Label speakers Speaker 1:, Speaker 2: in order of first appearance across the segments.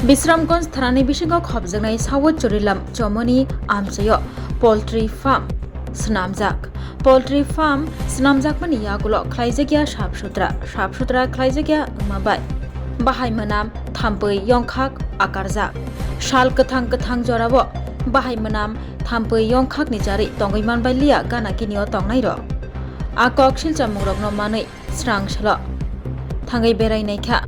Speaker 1: Bisramganj thanani bisingo khobjaknai Sawat Churilam Chomoni Amsayo Poultry Farm Snamjak Poultry Farm Snamjak mani yagulo khlaijagya sabsutra khlaijagya mabai bahai manam thampui yongkhak akarjak shal kathang jorabo bahai manam thampui yongkhak ni jari tongoi manbai liya gana kinio tongnai ro akok silchamungrokno manui srang salo thangai berai naikha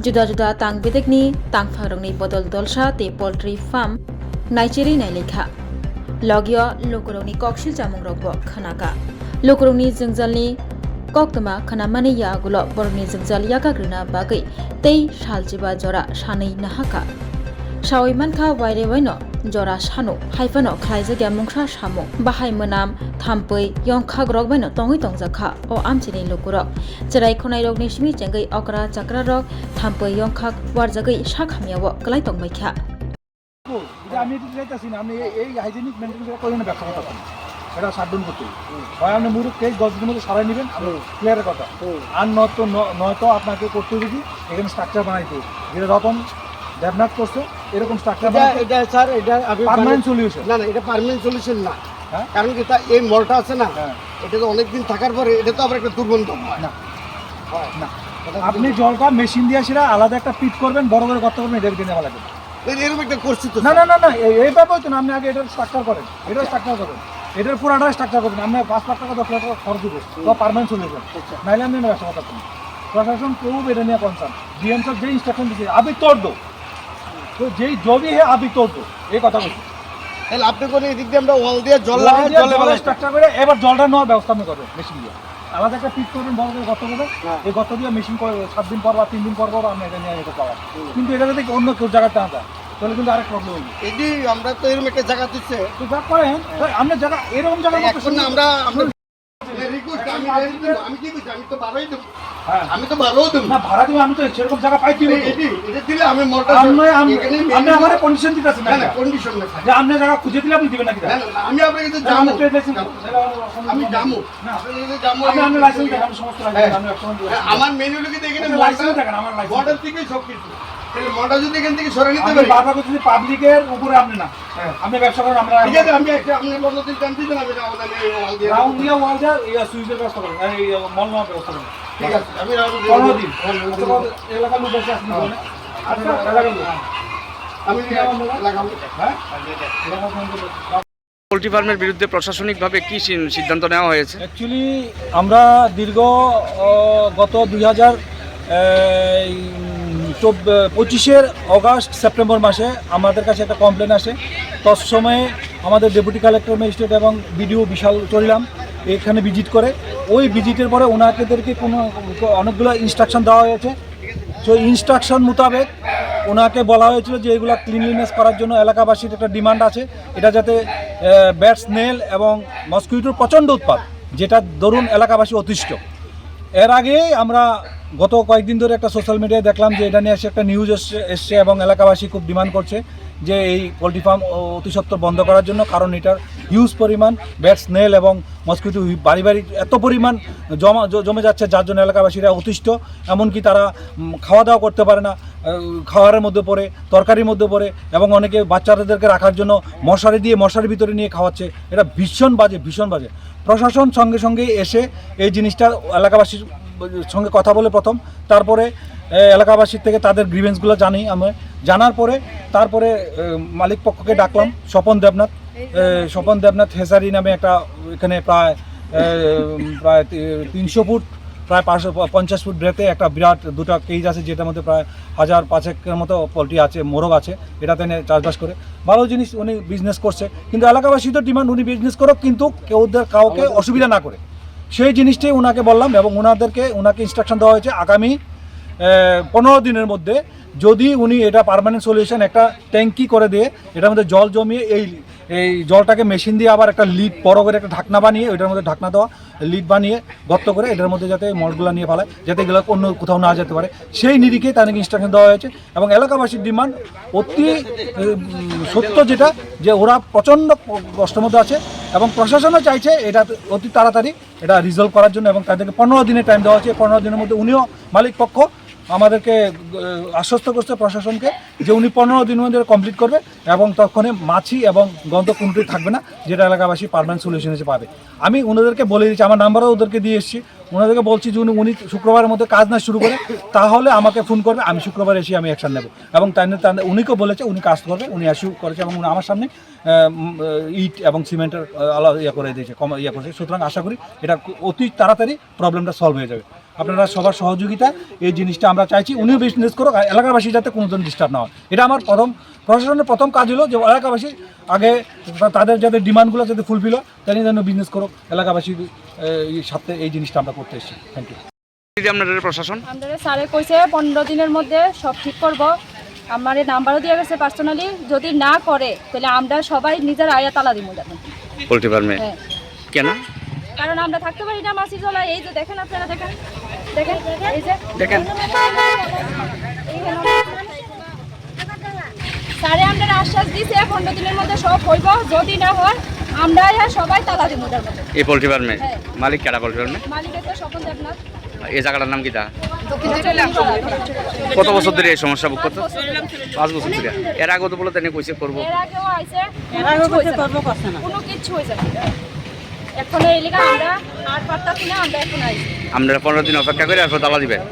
Speaker 1: juda tang bedekni tangpharokni bodol dolsa te poultry farm naicheri nailekha logyo lokurokni koksil chamungrokbo khanaka lokurokni jingjalni koktama khanamani yagulo borni jingjal yakagrina bagai tei saljiba jora sanai nahaka sawai mankha waire waino jora sanu haifano khlaijagya mungsa samu bahai manam thampui yongkhak rok baino tongoi tongjakha o amchini lokurok cherai khonai rokni simi chengai okra chakra rok thampui yongkhak warjagai sakhamiyawo klai tongbaikha
Speaker 2: আমি এটা চাইতাছি না আপনি এই hygienic maintain করে করেন ব্যবসা করতে পারেন এটা সাবধান করতে হয় আপনি মুরুখ কেক 10 দিনের মধ্যে সারাই নেবেন ক্লিয়ারের কথা আর নয়তো আপনাকে করতে হবে কি এখানে স্ট্রাকচার বানাইতে যেটা রতন ডেভেলপ করছে এরকম স্ট্রাকচার
Speaker 3: এটা স্যার এটা আমি
Speaker 2: পার্মানেন্ট সলিউশন
Speaker 3: না এটা পার্মানেন্ট সলিউশন না কারণ কি তা এই মলটা আছে না এটা তো অনেক দিন থাকার পরে এটা তো আবার একটা দুর্গন্ধ
Speaker 2: না না আপনি জলটা মেশিন দিয়ে সেটা আলাদা একটা পিট করবেন বড় করে গর্ত করবেন এটার কিনে লাগবে
Speaker 3: এরকম একটা করছি তো
Speaker 2: না এইভাবে হতো না আপনি আগে এটার স্ট্রাকচার করেন এটার পুরাটা স্ট্রাকচার করবেন আপনি 5 লাখ টাকা 10 লাখ টাকা খরচ হবে তো পার্মানেন্ট সলিউশন নাইলে আপনি ব্যবসা করতে পারেন প্রশাসন কেউ এটা নিয়ে কনসার্ন ডিএম স্যার যে ইনস্ট্রাকশন দিচ্ছে আবি তোড় দো তো যেই জবি হে আবি তোড় দো এই কথা বলছি
Speaker 3: তাহলে আপনি কোন এদিক দিয়ে আমরা ওয়াল দিয়ে জল লাগাই জলে
Speaker 2: স্ট্রাকচার করে এবার জলটা নেওয়ার ব্যবস্থা আমি করবেন মেশিন দিয়ে আলাদা একটা পিট করবেন বড় করে গর্ত করবেন এই গর্ত দিয়ে মেশিন করে 7 দিন পর বা 3 দিন পর আপনি এটা নিয়ে যেতে পারেন কিন্তু এটা যদি অন্য কেউ জায়গাতে না যায় তাহলে কিন্তু আরেক প্রবলেম হবে
Speaker 3: এটি আমরা তো এরকম একটা জায়গা দিচ্ছে
Speaker 2: তো যা করেন আমরা জায়গা এরকম জায়গা
Speaker 3: এখন আমরা রিকোয়েস্ট আমি কি কইছি আমি তো ভাড়াই দেব আমি তো ভাড়াও দেব
Speaker 2: না ভাড়া দিব আমি তো সেরকম জায়গা পাইছি
Speaker 3: এটা দিলে আমি মোটর
Speaker 2: আপনি আমারে কন্ডিশন দিতেছেন
Speaker 3: না কন্ডিশন না
Speaker 2: যে আপনি জায়গা খুঁজে দিলে আপনি দিবেন নাকি
Speaker 3: না আমি আপনাকে তো জামু আমি জামু না আপনি জামু
Speaker 2: আপনি লাইসেন্স দেন আমি সমস্ত লাইসেন্স আমি একদম
Speaker 3: আমার মেনু লিখে এখানে
Speaker 2: লাইসেন্স দেখেন আমার লাইসেন্স
Speaker 3: বর্ডার থেকে সব কিছু তাহলে মোটর যদি এখান থেকে সরে নিতে পারি
Speaker 2: বারবার যদি পাবলিকের উপরে আপনি না আপনি ব্যবসা করেন আমরা
Speaker 3: ঠিক আছে আমি একটা আপনি বন্ধ দিন টান দিবেন আমি ওয়াল দিয়ে
Speaker 2: রাউন্ড দিয়ে ওয়াল দিয়ে এই সুইচের ব্যবস্থা করেন এই মল নেওয়ার ব্যবস্থা করেন
Speaker 3: ঠিক আছে আমি রাউন্ড
Speaker 2: 15 দিন এলাকার লোক বসে আসেন বলেন আচ্ছা
Speaker 3: আমি লাগাবো হ্যাঁ
Speaker 4: পোল্ট্রি ফার্মের বিরুদ্ধে প্রশাসনিকভাবে কি সিদ্ধান্ত নেওয়া হয়েছে?
Speaker 2: অ্যাকচুয়ালি আমরা দীর্ঘ গত 2025 অগাস্ট সেপ্টেম্বর মাসে আমাদের কাছে একটা কমপ্লেন আসে তৎসময়ে আমাদের ডেপুটি কালেক্টর ম্যাজিস্ট্রেট এবং বিডিও বিশাল চরিলাম এখানে ভিজিট করে ওই ভিজিটের পরে ওনাদেরকে অনেকগুলো ইনস্ট্রাকশন দেওয়া হয়েছে তো ইনস্ট্রাকশন মোতাবেক ওনাকে বলা হয়েছিল যে এগুলো ক্লিনলিনেস করার জন্য এলাকাবাসীর একটা ডিমান্ড আছে এটা যাতে ব্যাট স্নেল এবং মসকিউটোর প্রচণ্ড উৎপাত যেটা ধরুন এলাকাবাসী অতিষ্ঠ এর আগে আমরা গত কয়েকদিন ধরে একটা সোশ্যাল মিডিয়ায় দেখলাম যে এটা নিয়ে এসে একটা নিউজ এসছে এবং এলাকাবাসী খুব ডিমান্ড করছে যে এই পোলট্রি ফার্ম অতি সত্বর বন্ধ করার জন্য কারণ এটার হিউজ পরিমাণ ব্যাট স্নেল এবং মসকিউটো বাড়ি এত পরিমাণ জমে যাচ্ছে যার জন্য এলাকাবাসীরা অতিষ্ঠ এমনকি তারা খাওয়া দাওয়া করতে পারে না খাবারের মধ্যে পড়ে তরকারির মধ্যে পড়ে এবং অনেকে বাচ্চাদেরকে রাখার জন্য মশারি দিয়ে মশারির ভিতরে নিয়ে খাওয়াচ্ছে এটা ভীষণ বাজে প্রশাসন সঙ্গে এসে এই জিনিসটা এলাকাবাসীর সঙ্গে কথা বলে প্রথম তারপরে এলাকাবাসীর থেকে তাদের গ্রিভেন্সগুলো জানি আমরা জানার পরে তারপরে মালিক পক্ষকে ডাকলাম স্বপন দেবনাথ হেসারি নামে একটা এখানে প্রায় 300 ফুট প্রায় 550 ফুট ব্রেতে একটা বিরাট দুটো কেজ আছে যেটার মধ্যে প্রায় 1000-5,000 মতো পোলট্রি আছে মোরগ আছে এটাতে চাষবাস করে ভালো জিনিস উনি বিজনেস করছে কিন্তু এলাকাবাসী তো ডিমান্ড উনি বিজনেস করুক কিন্তু কাউকে অসুবিধা না করে সেই জিনিসটাই ওনাকে বললাম এবং ওনাকে ইনস্ট্রাকশন দেওয়া হয়েছে আগামী 15 দিনের মধ্যে যদি উনি এটা পার্মানেন্ট সলিউশন একটা ট্যাঙ্কি করে দিয়ে এটার মধ্যে জল জমিয়ে এই জলটাকে মেশিন দিয়ে আবার একটা লিড বড় করে একটা ঢাকনা বানিয়ে ওইটার মধ্যে ঢাকনা দেওয়া লিড বানিয়ে গর্ত করে এটার মধ্যে যাতে মলগুলো নিয়ে ফেলায় যাতে এগুলো অন্য কোথাও না যেতে পারে সেই নিরিখে তাদেরকে ইনস্ট্রাকশন দেওয়া হয়েছে এবং এলাকাবাসীর ডিমান্ড অতি সত্য যেটা যে ওরা প্রচণ্ড কষ্টের মধ্যে আছে এবং প্রশাসনও চাইছে এটা অতি তাড়াতাড়ি এটা রিজলভ করার জন্য এবং তাদেরকে 15 দিনের টাইম দেওয়া হয়েছে 15 দিনের মধ্যে উনিও মালিক পক্ষ আমাদেরকে আশ্বস্ত করছে প্রশাসনকে যে উনি 15 দিনের মধ্যে কমপ্লিট করবে এবং তখনই মাছি এবং গন্ধ কোনোটাই থাকবে না, যেটা এলাকাবাসী পার্মানেন্ট সলিউশন হিসেবে পাবে। আমি ওনাদেরকে বলে দিচ্ছি, আমার নাম্বারও ওদেরকে দিয়ে এসেছি, ওনাদেরকে বলছি যে উনি শুক্রবারের মধ্যে কাজ না শুরু করে তাহলে আমাকে ফোন করবে, আমি শুক্রবার এসে আমি অ্যাকশন নেব। এবং উনিকেও বলেছে উনি কাজ করবে, উনি অ্যাসিউ করেছে এবং উনি আমার সামনে ইট এবং সিমেন্টের করে দিয়েছে, করেছে। সুতরাং আশা করি এটা অতি তাড়াতাড়ি প্রবলেমটা সলভ হয়ে যাবে। আপনারা সবার সহযোগিতা এই জিনিসটা আমরা চাইছি, উনিও বিজনেস করুক, এলাকাবাসী যাতে কোনো দিন ডিস্টার্ব না হয়। এটা আমার প্রশাসনের প্রথম কাজ হলো যে এলাকাবাসী আগে তাদের যাতে ডিমান্ডগুলো যাতে ফুলফিল হয় তাই যেন বিজনেস করুক, এলাকাবাসীর সাথে এই জিনিসটা আমরা করতে এসেছি। Thank you.
Speaker 4: আপনাদের প্রশাসন
Speaker 5: আমাদের স্যারে কইছে 15 দিনের মধ্যে সব ঠিক করব। আমার এই নাম্বারও দিয়ে গেছে পার্সোনালি, যদি না করে তাহলে আমরা সবাই নিজের আয়া তালা দিব যাবেন
Speaker 4: পোল্ট্রি ফার্মে।
Speaker 5: হ্যাঁ,
Speaker 4: কেন?
Speaker 5: কারণ আমরা থাকতে পারি না মাছি জ্বলা। এই যে দেখেন আপনারা, দেখেন দেখেন এই যে
Speaker 4: দেখেন
Speaker 5: স্যারে আমাদের আশ্বাস দিয়েছে 15 দিনের মধ্যে সব হইব, যদি না হয় আমরা সবাই তালা দিব যাবেন
Speaker 4: এই পোল্ট্রি ফার্মে।
Speaker 5: হ্যাঁ।
Speaker 4: মালিক কেডা পোল্ট্রি ফার্মে?
Speaker 5: মালিক একটা স্বপন দেবনাথ।
Speaker 4: এই জায়গাটার নাম কি তা? কত বছর ধরে এই সমস্যা ভোগ করতো? 5 বছর ধরে। এর আগে তো বলে তাই কইছে করবো।
Speaker 5: এর আগেও আইছে, কোনো কিচ্ছু হয়েছে না। এখন এই লিগা আমরা আর পারতাছি না, আমরা এখন আইছি।
Speaker 4: আমরা 15 দিন অপেক্ষা করে আর তালা দিবেন।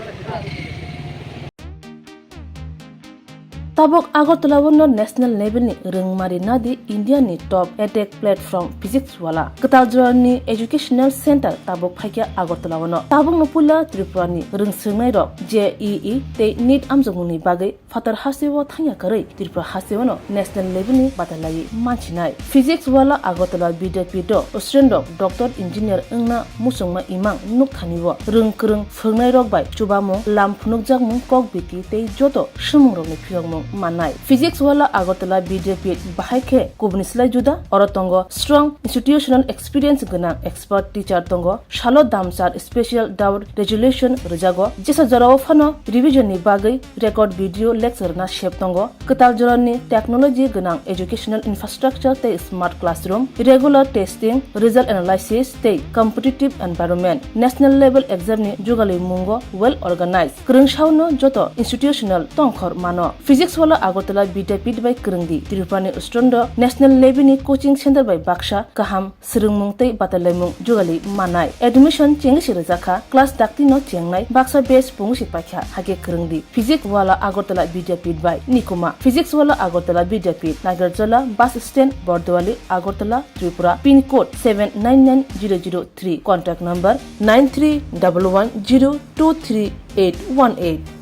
Speaker 6: tabok agartala wono national level ni rungmari nadi India ni top edtech platform physics wala katal ni educational center tabok phaikia agartala wono tabok no pula tripura ni rungsungnai rok JEE te NEET amjongni bagai fatar hasiwo thangya karai tripura hasiwo no national level ni batalai manchinai physics wala agartala bidapito australian doctor engineer engna musungma imang nukthaniwo rungkrung phungnai rok bai chubamo lam phunukjak mung kok biti te joto sumung rok ni phiyong manai physics wala agartala BJP bahaike kubnislai juda orotongo strong institutional experience gana expert teacher tongo shalo damsar special doubt resolution rejago jesa jarawo phano revision ni bagai record video lecture na shep tongo katal jorani technology gana educational infrastructure te smart classroom regular testing result analysis te competitive environment national level exam ni jugali mungo well organized krungshauno joto institutional tongkhor mano physics wala agartala bidapit by krungdi tirupani ustrondo national level ni coaching center by baksha kaham srungmung tei batalemung jugali manai admission chengi rejakha class dakti no chengnai baksa base pungsi pakha hage krungdi physics wala agartala bidapit by nikuma physics wala agartala bidapit nagarjala bus stand bordwali agartala tripura pin code 799003 contact number 9311023818